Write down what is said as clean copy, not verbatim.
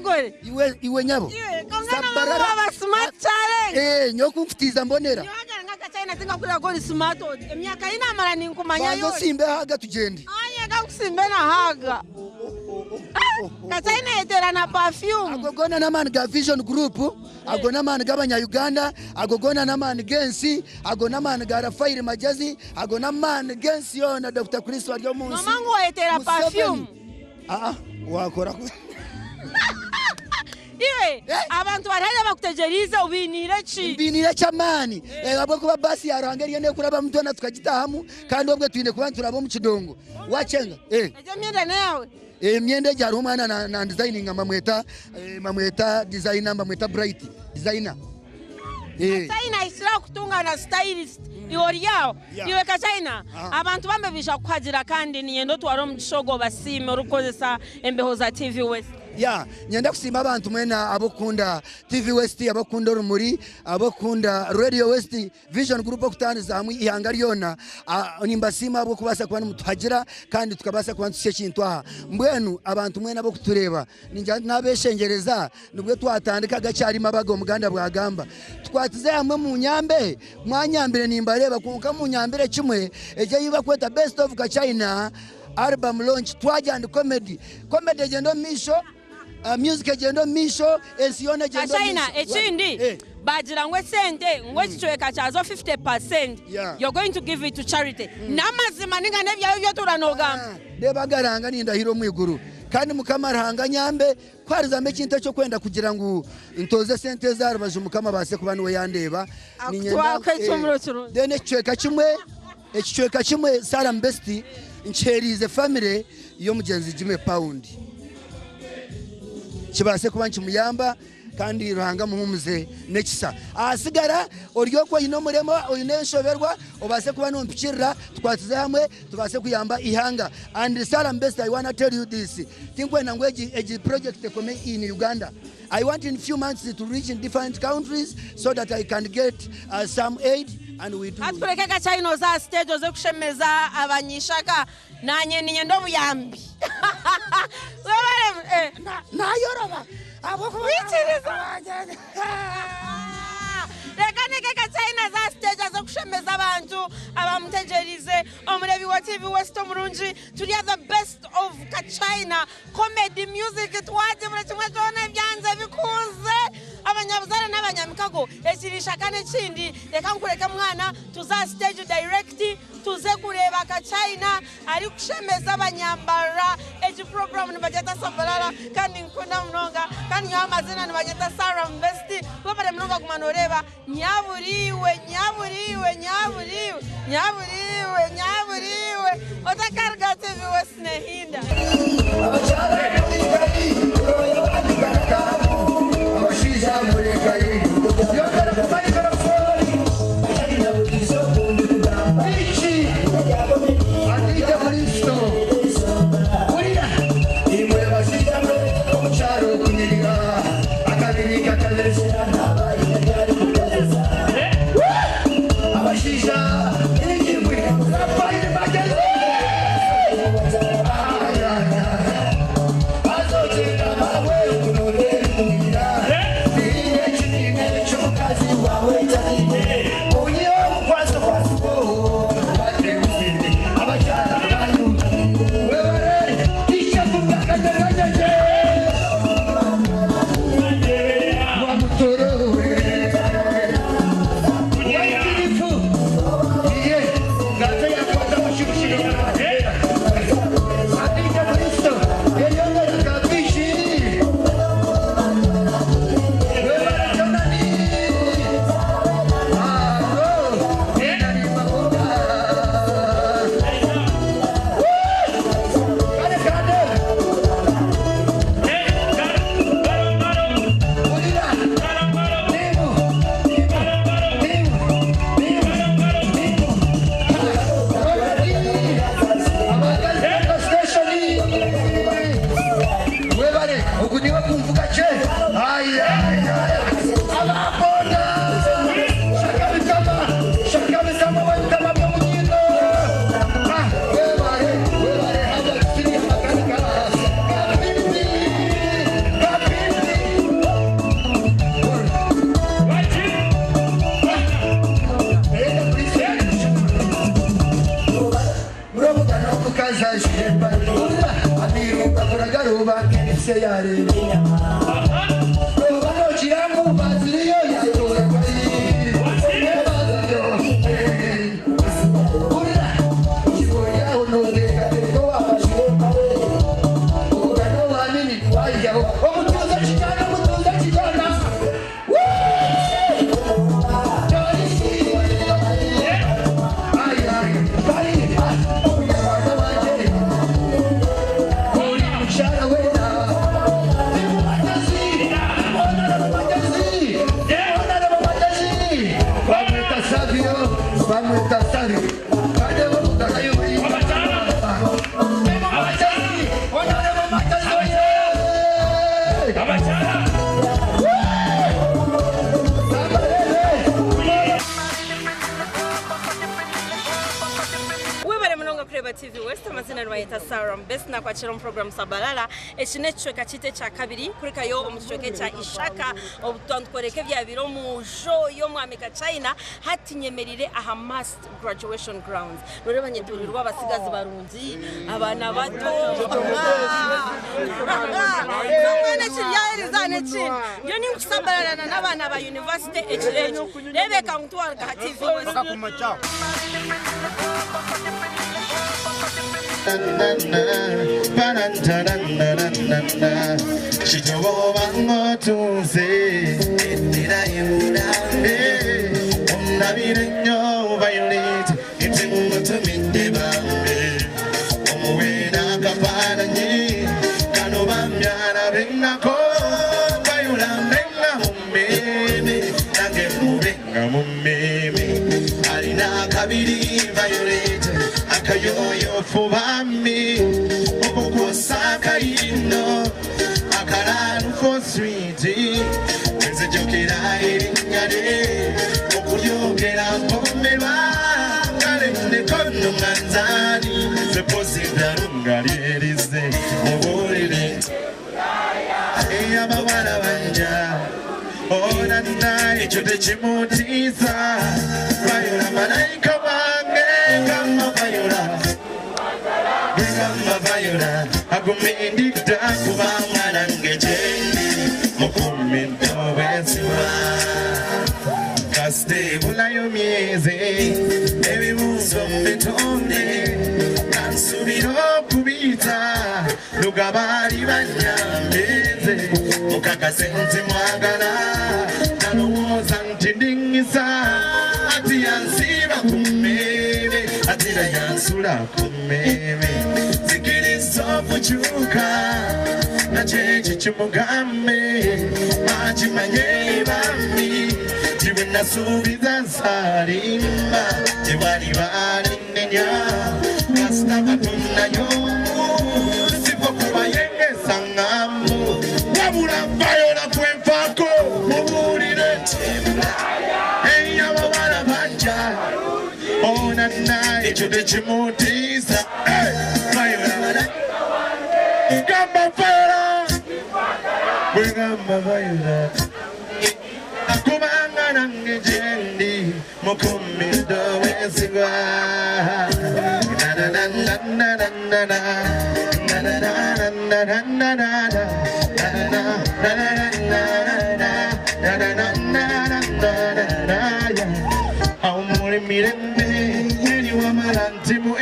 mugore iwe nyabo Sabalala aba smart challenge nyoku mfitiza mbonera ngaka China tingakura goli smart emyaka ina mara ninkumanya yo simbe haga tugende kusimbe na haga China etera na perfume agogona na man ga vision group agona man ga banya Uganda agogona na man gensi agona man ga Rafael Majazi agona man gensi yo na Dr. Chris waryo munsi mamangu etera perfume wakora iwe abantu baraje bakutegeriza ubinire cyamani abwo kuba basi yarangeriye ne kuraba mutona tukagitahamu kandi obwe twine kuba turabo mu kidongo wacenga eje myenda nawe myenda jari umwana na designing mamweta designer mamweta bright designer China isira kutunga na stylist ioriyao iwe ka China abantu bambebisha kuhagira kandi niyendo twaro mu gishogo basime urukozesa embeho za TV West nyenda kusima abantu mwena abokunda TV West abokunda rumuri abokunda Radio West Vision Group okutaniza hamwe ihanga ryona nimbasima abo kubasa kuba mutuhagira kandi tukabasa kuba tusye kintu aha mbwenu abantu mwena abo kutureba ninja nabeshengereza nubwo twatandika gacyari mabago muganda bwagamba twatize hamwe mu nyambe mwanyambire nimbareba kuka mu nyambire kimwe eje yiba kweta best of China album launch twajya comedy gendo misho music agenda misho ensiona agenda China echindi bagira ngwe sente ngwe kichweka chazo 50% you're going to give it to charity namazima ninga nebyayo byo turanogamba debagaranga ninda hiro mwiguru kandi mukamaranga nyambe kwariza mekinto cyo kwenda kugira ngo ntoze sente zarabaje mukama base kubana we yandeba ninyenda dene kichweka kimwe Sara Mbesti ncherize family yo mugenzi Jime Pound kibase kuba nkimuyamba kandi ruhanga muhumuze nekisa asigara oryo ko ino muremo oyinenshoberwa obase kuba nompikirira twatize hamwe tubase kuyamba ihanga and Sara Mbesti I want to tell you this think when ngweji a project come in Uganda I want in few months to reach in different countries so that I can get some aid and we do atkureka China za stage zo kushemeza abanyishaka nanye ninyendo buyambi na yoroba aboko bichiriza rekaneke ka China za stage zo kushemeza abantu abamutegerize omurebi wa TV West omurunji turi the best of ka China comedy music twaje muri kimwe cyone byanze bikunze abanyabuzara n'abanyamikago ekirishakane kindi reka nkureke mwana tuza stage direct tuze kureba ka China ari kushemeza abanyambara eji program ni bajeta Sabalala kandi nkunda mnonga kandi nyamazina ni bajeta Sara Mbesti bapare mnonga kumanoreba nyaburiwe otakarga TV West nehinda TV West amazina rwayita Saram best na kwakira mu program Sabalala ekinechwe kachite cha kabiri kuri kayo omuchoke cha ishaka obutandkoreke bya biro mu show yo mu Amerika China hatinyemerire aha mass graduation grounds rore banyedurirwa abasigazi barungi abana bato bana kiryaerizane chin yo ni Sabalala n'abana ba university ekirenyo rebeka mutwara ka TV West Akayoyo fubami okukosaka ino akaranu for sweet nze jokera erinyale okulyogera mpomerwa kale nekono nganzani seposida lungalirize mubulire eyabawala banja ona naye ekyo tekimutiisa bayola malayika wange kama bayola agumindida kubanga nange gyendi mukumido bwesiba kasite bulayo myeze ebibuuzo mbitonde kansubira okubiyita lugabaali banyambeze mukakase nti mwagala nalowooza nti ndiŋŋisa ati yansiba ku mmere atira yansula ku mmere zikiriza okukyuka nakyekyo kimugambe akimanye bambi tiwe nasuubiza nsalimba tewali balengenya kasita katonnayo sifo kubayengesa ŋŋambo wabula bayola kwenfaako mubuulire eyabawala banja ona naye ekyo tekimutiisa bayola gamba bayola bwegamba bayola kubanga nange gyendi mukumido bwesigwa awo muli mirembe eri wamala nti mu